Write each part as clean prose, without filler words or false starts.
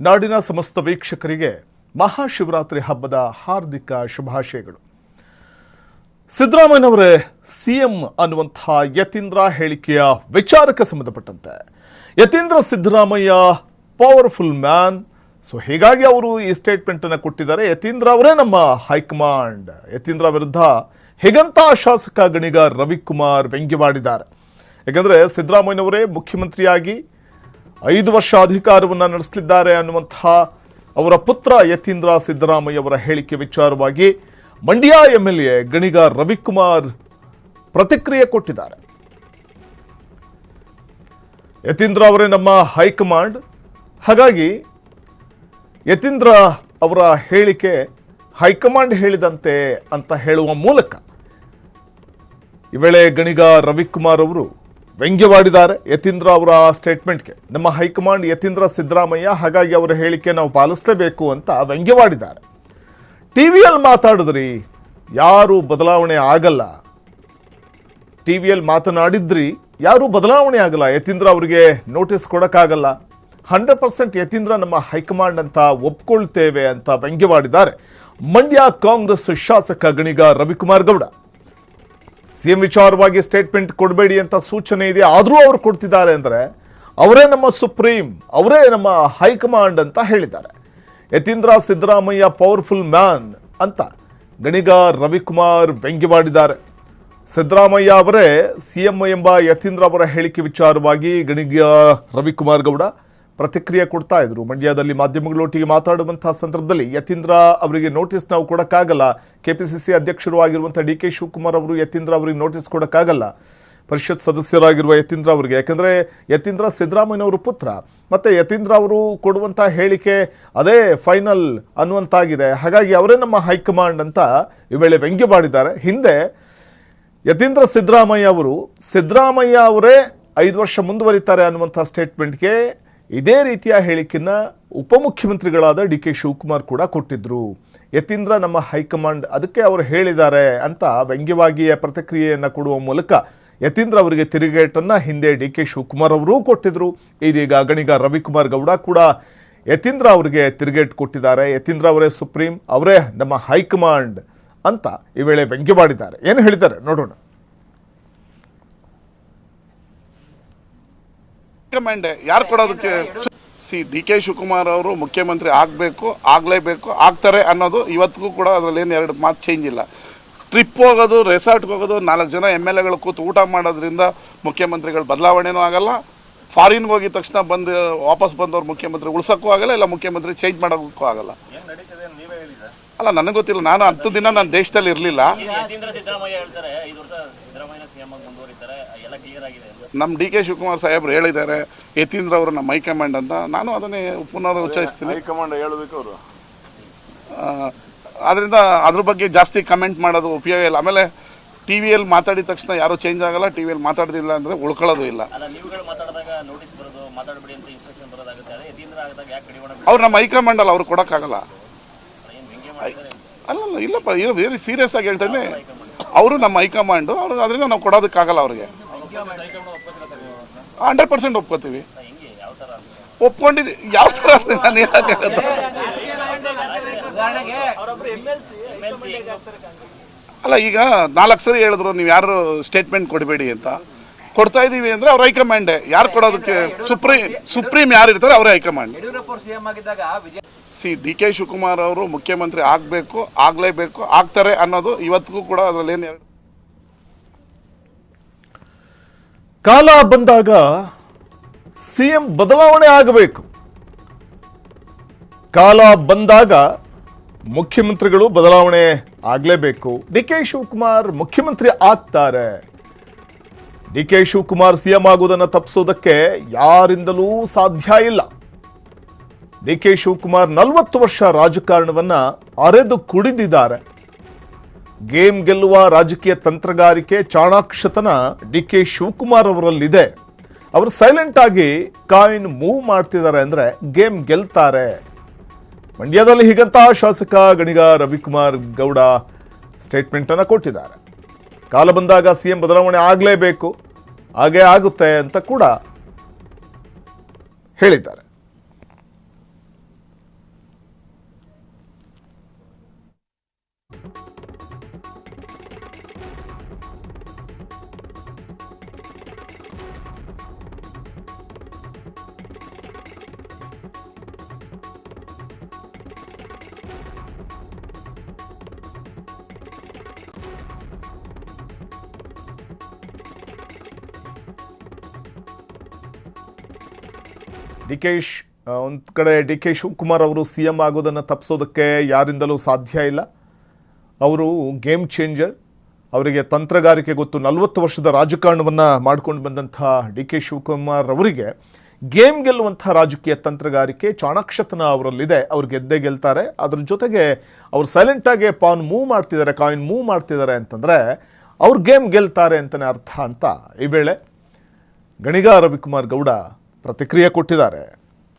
ನಾಡಿನ ಸಮಸ್ತ ವೀಕ್ಷಕರಿಗೆ ಮಹಾಶಿವರಾತ್ರಿ ಹಬ್ಬದ ಹಾರ್ದಿಕ ಶುಭಾಶಯಗಳು. ಸಿದ್ದರಾಮಯ್ಯನವರೇ ಸಿಎಂ ಅನ್ನುವಂತಹ ಯತೀಂದ್ರ ಹೇಳಿಕೆಯ ವಿಚಾರಕ್ಕೆ ಸಂಬಂಧಪಟ್ಟಂತೆ Yathindra Siddaramaiah powerful man. So ಹೀಗಾಗಿ ಅವರು ಈ ಸ್ಟೇಟ್ಮೆಂಟ್ ಅನ್ನು ಕೊಟ್ಟಿದ್ದಾರೆ. ಯತೀಂದ್ರ ಅವರೇ ನಮ್ಮ ಹೈಕಮಾಂಡ್. ಯತೀಂದ್ರ ವಿರುದ್ಧ ಹೇಗಂತ ಶಾಸಕ ಗಣಿಗ ರವಿಕುಮಾರ್ ವ್ಯಂಗ್ಯವಾಡಿದ್ದಾರೆ. ಯಾಕಂದರೆ ಸಿದ್ದರಾಮಯ್ಯನವರೇ ಮುಖ್ಯಮಂತ್ರಿಯಾಗಿ 5 ವರ್ಷ ಅಧಿಕಾರವನ್ನು ನಡೆಸಲಿದ್ದಾರೆ ಅನ್ನುವಂತಹ ಅವರ ಪುತ್ರ ಯತೀಂದ್ರ ಸಿದ್ದರಾಮಯ್ಯ ಅವರ ಹೇಳಿಕೆ ವಿಚಾರವಾಗಿ ಮಂಡ್ಯ MLA ಗಣಿಗ ರವಿಕುಮಾರ್ ಪ್ರತಿಕ್ರಿಯೆ ಕೊಟ್ಟಿದ್ದಾರೆ. ಯತೀಂದ್ರ ಅವರೇ ನಮ್ಮ ಹೈಕಮಾಂಡ್, ಹಾಗಾಗಿ ಯತೀಂದ್ರ ಅವರ ಹೇಳಿಕೆ ಹೈಕಮಾಂಡ್ ಹೇಳಿದಂತೆ ಅಂತ ಹೇಳುವ ಮೂಲಕ ಈ ವೇಳೆ ಗಣಿಗ ರವಿಕುಮಾರ್ ಅವರು ವ್ಯಂಗ್ಯವಾಡಿದ್ದಾರೆ. ಯತೀಂದ್ರ ಅವರ ಸ್ಟೇಟ್ಮೆಂಟ್ಗೆ ನಮ್ಮ ಹೈಕಮಾಂಡ್ ಯತೀಂದ್ರ ಸಿದ್ದರಾಮಯ್ಯ, ಹಾಗಾಗಿ ಅವರ ಹೇಳಿಕೆ ನಾವು ಪಾಲಿಸಲೇಬೇಕು ಅಂತ ವ್ಯಂಗ್ಯವಾಡಿದ್ದಾರೆ. ಟಿವಿಯಲ್ಲಿ ಮಾತಾಡಿದ್ರಿ, ಯಾರು ಬದಲಾವಣೆ ಆಗಲ್ಲ. ಟಿವಿಯಲ್ಲಿ ಮಾತನಾಡಿದ್ರಿ, ಯಾರು ಬದಲಾವಣೆ ಆಗಲ್ಲ. ಯತೀಂದ್ರ ಅವರಿಗೆ ನೋಟಿಸ್ ಕೊಡೋಕ್ಕಾಗಲ್ಲ. 100% ಯತೀಂದ್ರ ನಮ್ಮ ಹೈಕಮಾಂಡ್ ಅಂತ ಒಪ್ಕೊಳ್ತೇವೆ ಅಂತ ವ್ಯಂಗ್ಯವಾಡಿದ್ದಾರೆ ಮಂಡ್ಯ ಕಾಂಗ್ರೆಸ್ ಶಾಸಕ ಗಣಿಗ ರವಿಕುಮಾರ್ ಗೌಡ. ಸಿಎಂ ವಿಚಾರವಾಗಿ ಸ್ಟೇಟ್ಮೆಂಟ್ ಕೊಡಬೇಡಿ ಅಂತ ಸೂಚನೆ ಇದೆ, ಆದರೂ ಅವರು ಕೊಡ್ತಿದ್ದಾರೆ ಅಂದರೆ ಅವರೇ ನಮ್ಮ ಸುಪ್ರೀಂ, ಅವರೇ ನಮ್ಮ ಹೈಕಮಾಂಡ್ ಅಂತ ಹೇಳಿದ್ದಾರೆ. ಯತೀಂದ್ರ ಸಿದ್ದರಾಮಯ್ಯ ಪವರ್ಫುಲ್ ಮ್ಯಾನ್ ಅಂತ ಗಣಿಗ ರವಿಕುಮಾರ್ ವ್ಯಂಗ್ಯವಾಡಿದ್ದಾರೆ. ಸಿದ್ದರಾಮಯ್ಯ ಅವರೇ ಸಿಎಂ ಎಂಬ ಯತೀಂದ್ರ ಅವರ ಹೇಳಿಕೆ ವಿಚಾರವಾಗಿ ಗಣಿಗ ರವಿಕುಮಾರ್ ಗೌಡ ಪ್ರತಿಕ್ರಿಯೆ ಕೊಡ್ತಾ ಇದ್ರು. ಮಂಡ್ಯದಲ್ಲಿ ಮಾಧ್ಯಮಗಳೊಟ್ಟಿಗೆ ಮಾತಾಡುವಂತಹ ಸಂದರ್ಭದಲ್ಲಿ ಯತೀಂದ್ರ ಅವರಿಗೆ ನೋಟಿಸ್ ನಾವು ಕೊಡೋಕ್ಕಾಗಲ್ಲ. KPCC ಅಧ್ಯಕ್ಷರು ಆಗಿರುವಂಥ DK ಶಿವಕುಮಾರ್ ಅವರು ಯತೀಂದ್ರ ಅವರಿಗೆ ನೋಟಿಸ್ ಕೊಡೋಕ್ಕಾಗಲ್ಲ, ಪರಿಷತ್ ಸದಸ್ಯರಾಗಿರುವ ಯತೀಂದ್ರ ಅವರಿಗೆ. ಯಾಕಂದರೆ ಯತೀಂದ್ರ ಸಿದ್ದರಾಮಯ್ಯನವರು ಪುತ್ರ, ಮತ್ತು ಯತೀಂದ್ರ ಅವರು ಕೊಡುವಂಥ ಹೇಳಿಕೆ ಅದೇ ಫೈನಲ್ ಅನ್ನುವಂತಾಗಿದೆ. ಹಾಗಾಗಿ ಅವರೇ ನಮ್ಮ ಹೈಕಮಾಂಡ್ ಅಂತ ಈ ವೇಳೆ ವ್ಯಂಗ್ಯವಾಡಿದ್ದಾರೆ. ಹಿಂದೆ ಯತೀಂದ್ರ ಸಿದ್ದರಾಮಯ್ಯ ಅವರೇ 5 ವರ್ಷ ಮುಂದುವರಿತಾರೆ ಅನ್ನುವಂಥ ಸ್ಟೇಟ್ಮೆಂಟ್ಗೆ ಇದೇ ರೀತಿಯ ಹೇಳಿಕೆಯನ್ನ ಉಪಮುಖ್ಯಮಂತ್ರಿಗಳಾದ DK ಶಿವಕುಮಾರ್ ಕೂಡ ಕೊಟ್ಟಿದ್ರು. ಯತೀಂದ್ರ ನಮ್ಮ ಹೈಕಮಾಂಡ್, ಅದಕ್ಕೆ ಅವರು ಹೇಳಿದ್ದಾರೆ ಅಂತ ವ್ಯಂಗ್ಯವಾಗಿ ಪ್ರತಿಕ್ರಿಯೆಯನ್ನು ಕೊಡುವ ಮೂಲಕ ಯತೀಂದ್ರ ಅವರಿಗೆ ತಿರುಗೇಟನ್ನು ಹಿಂದೆ DK ಶಿವಕುಮಾರ್ ಅವರೂ ಕೊಟ್ಟಿದ್ರು. ಇದೀಗ ಗಣಿಗ ರವಿಕುಮಾರ್ ಗೌಡ ಕೂಡ ಯತೀಂದ್ರ ಅವರಿಗೆ ತಿರುಗೇಟು ಕೊಟ್ಟಿದ್ದಾರೆ. ಯತೀಂದ್ರ ಅವರೇ ಸುಪ್ರೀಂ, ಅವರೇ ನಮ್ಮ ಹೈಕಮಾಂಡ್ ಅಂತ ಈ ವೇಳೆ ವ್ಯಂಗ್ಯವಾಡಿದ್ದಾರೆ. ಏನು ಹೇಳಿದ್ದಾರೆ ನೋಡೋಣ. ಹೈಕಮಾಂಡ್ ಯಾರು ಕೊಡೋದಕ್ಕೆ? DK ಶಿವಕುಮಾರ್ ಅವರು ಮುಖ್ಯಮಂತ್ರಿ ಆಗಲೇಬೇಕು, ಆಗ್ತಾರೆ ಅನ್ನೋದು ಇವತ್ತಿಗೂ ಕೂಡ ಅದರಲ್ಲಿ ಏನು 2 ಮಾತು ಚೇಂಜ್ ಇಲ್ಲ. ಟ್ರಿಪ್ ಹೋಗೋದು, ರೆಸಾರ್ಟ್ಗೆ ಹೋಗೋದು, 4 ಜನ MLAಗಳು ಕೂತು ಊಟ ಮಾಡೋದ್ರಿಂದ ಮುಖ್ಯಮಂತ್ರಿಗಳು ಬದಲಾವಣೆನೂ ಆಗಲ್ಲ. ಫಾರಿನ್ಗೆ ಹೋಗಿದ ತಕ್ಷಣ ವಾಪಸ್ ಬಂದವ್ರು ಮುಖ್ಯಮಂತ್ರಿ ಉಳ್ಸೋಕ್ಕೂ ಆಗಲ್ಲ, ಇಲ್ಲ ಮುಖ್ಯಮಂತ್ರಿ ಚೇಂಜ್ ಮಾಡೋಕ್ಕೂ ಆಗಲ್ಲ. ಅಲ್ಲ, ನನಗೆ ಗೊತ್ತಿಲ್ಲ, ನಾನು 10 ದಿನ ನಾನು ದೇಶದಲ್ಲಿ ಇರಲಿಲ್ಲ. ನಮ್ಮ DK ಶಿವಕುಮಾರ್ ಸಾಹೇಬ್ರು ಹೇಳಿದ್ದಾರೆ ಯತೀಂದ್ರ ಅವರು ನಮ್ಮ ಹೈಕಮಾಂಡ್ ಅಂತ. ನಾನು ಅದನ್ನೇ ಪುನರ್ ಉಚ್ಚರಿಸ್ತೀನಿ. ಹೈಕಮಾಂಡ್ ಹೇಳೋದಕ್ಕೆ ಅವರು ಅದರಿಂದ ಅದ್ರ ಬಗ್ಗೆ ಜಾಸ್ತಿ ಕಮೆಂಟ್ ಮಾಡೋದು ಉಪಯೋಗ ಇಲ್ಲ. ಆಮೇಲೆ ಟಿವಿಯಲ್ಲಿ ಮಾತಾಡಿದ ತಕ್ಷಣ ಯಾರೂ ಚೇಂಜ್ ಆಗಲ್ಲ, ಟಿವಿಯಲ್ಲಿ ಮಾತಾಡೋದಿಲ್ಲ ಅಂದರೆ ಉಳ್ಕೊಳ್ಳೋದು ಇಲ್ಲ. ಅವ್ರು ನಮ್ಮ ಹೈಕಮಾಂಡ್ ಅಲ್ಲ, ಅವ್ರು ಕೊಡೋಕ್ಕಾಗಲ್ಲ. ಅಲ್ಲಲ್ಲ, ಇಲ್ಲಪ್ಪ, ವೆರಿ ಸೀರಿಯಸ್ ಆಗಿ ಹೇಳ್ತೇನೆ, ಅವರು ನಮ್ಮ ಹೈಕಮಾಂಡು, ಅವರು ಅದರಿಂದ ನಾವು ಕೊಡೋದಕ್ಕಾಗಲ್ಲ ಅವ್ರಿಗೆ. 100% ಒಪ್ಕೋತೀವಿ. ಒಪ್ಕೊಂಡಿದ್ದೀವಿ. ಯಾವ ಥರ ನಾನು ಹೇಳೋಕ್ಕಾಗತ್ತ? ಅಲ್ಲ, ಈಗ 4 ಸರಿ ಹೇಳಿದ್ರು ನೀವು ಯಾರು ಸ್ಟೇಟ್ಮೆಂಟ್ ಕೊಡಬೇಡಿ ಅಂತ. ಕೊಡ್ತಾ ಇದ್ದೀವಿ ಅಂದರೆ ಅವ್ರ ಹೈಕಮಾಂಡೇ. ಯಾರು ಕೊಡೋದಕ್ಕೆ? ಸುಪ್ರೀಂ ಯಾರು ಇರ್ತಾರೆ ಅವರೇ ಹೈಕಮಾಂಡ್. DK ಶಿವಕುಮಾರ್ ಅವರು ಮುಖ್ಯಮಂತ್ರಿ ಆಗಲೇಬೇಕು, ಆಗ್ತಾರೆ ಅನ್ನೋದು ಇವತ್ತಿಗೂ ಕೂಡ ಅದರಲ್ಲಿ ಏನು ಕಾಲ ಬಂದಾಗ ಸಿಎಂ ಬದಲಾವಣೆ ಆಗಬೇಕು. ಕಾಲ ಬಂದಾಗ ಮುಖ್ಯಮಂತ್ರಿಗಳು ಬದಲಾವಣೆ ಆಗಲೇಬೇಕು. DK ಶಿವಕುಮಾರ್ ಮುಖ್ಯಮಂತ್ರಿ ಆಗ್ತಾರೆ. DK ಶಿವಕುಮಾರ್ ಸಿಎಂ ಆಗುವುದನ್ನು ತಪ್ಪಿಸೋದಕ್ಕೆ ಯಾರಿಂದಲೂ ಸಾಧ್ಯ ಇಲ್ಲ. DK ಶಿವಕುಮಾರ್ 40 ವರ್ಷ ರಾಜಕಾರಣವನ್ನ ಅರೆದು ಕುಡಿದಿದ್ದಾರೆ. ಗೇಮ್ ಗೆಲ್ಲುವ ರಾಜಕೀಯ ತಂತ್ರಗಾರಿಕೆ, ಚಾಣಾಕ್ಷತನ DK ಶಿವಕುಮಾರ್ ಅವರಲ್ಲಿದೆ. ಅವರು ಸೈಲೆಂಟ್ ಆಗಿ ಕಾಯಿನ್ ಮೂವ್ ಮಾಡ್ತಿದ್ದಾರೆ ಅಂದರೆ ಗೇಮ್ ಗೆಲ್ತಾರೆ. ಮಂಡ್ಯದಲ್ಲಿ ಹೀಗಂತ ಶಾಸಕ ಗಣಿಗ ರವಿಕುಮಾರ್ ಗೌಡ ಸ್ಟೇಟ್ಮೆಂಟ್ ಅನ್ನು ಕೊಟ್ಟಿದ್ದಾರೆ. ಕಾಲ ಬಂದಾಗ ಸಿಎಂ ಬದಲಾವಣೆ ಆಗಲೇಬೇಕು, ಹಾಗೆ ಆಗುತ್ತೆ ಅಂತ ಕೂಡ ಹೇಳಿದ್ದಾರೆ. ಒಂದು ಕಡೆ ಡಿ ಕೆ ಶಿವಕುಮಾರ್ ಅವರು ಸಿ ಎಂ ಆಗೋದನ್ನು ತಪ್ಪಿಸೋದಕ್ಕೆ ಯಾರಿಂದಲೂ ಸಾಧ್ಯ ಇಲ್ಲ. ಅವರು ಗೇಮ್ ಚೇಂಜರ್, ಅವರಿಗೆ ತಂತ್ರಗಾರಿಕೆ ಗೊತ್ತು. 40 ವರ್ಷದ ರಾಜಕಾರಣವನ್ನು ಮಾಡ್ಕೊಂಡು ಬಂದಂಥ ಡಿ ಕೆ ಶಿವಕುಮಾರ್ ಅವರಿಗೆ ಗೇಮ್ ಗೆಲ್ಲುವಂಥ ರಾಜಕೀಯ ತಂತ್ರಗಾರಿಕೆ, ಚಾಣಾಕ್ಷತನ ಅವರಲ್ಲಿದೆ. ಅವ್ರು ಗೆದ್ದೇ ಗೆಲ್ತಾರೆ. ಅದ್ರ ಜೊತೆಗೆ ಅವ್ರು ಸೈಲೆಂಟಾಗಿ ಕಾಯಿನ್ ಮೂವ್ ಮಾಡ್ತಿದ್ದಾರೆ ಅಂತಂದರೆ ಅವ್ರು ಗೇಮ್ ಗೆಲ್ತಾರೆ ಅಂತಲೇ ಅರ್ಥ ಅಂತ ಈ ವೇಳೆ ಗಣಿಗ ರವಿಕುಮಾರ್ ಗೌಡ ಪ್ರತಿಕ್ರಿಯೆ ಕೊಟ್ಟಿದ್ದಾರೆ.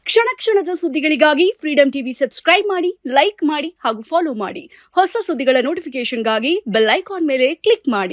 ಕ್ಷಣ ಕ್ಷಣದ ಸುದ್ದಿಗಳಿಗಾಗಿ ಫ್ರೀಡಂ ಟಿವಿ ಸಬ್ಸ್ಕ್ರೈಬ್ ಮಾಡಿ, ಲೈಕ್ ಮಾಡಿ ಹಾಗೂ ಫಾಲೋ ಮಾಡಿ. ಹೊಸ ಸುದ್ದಿಗಳ ನೋಟಿಫಿಕೇಶನ್ಗಾಗಿ ಬೆಲ್ ಐಕಾನ್ ಮೇಲೆ ಕ್ಲಿಕ್ ಮಾಡಿ.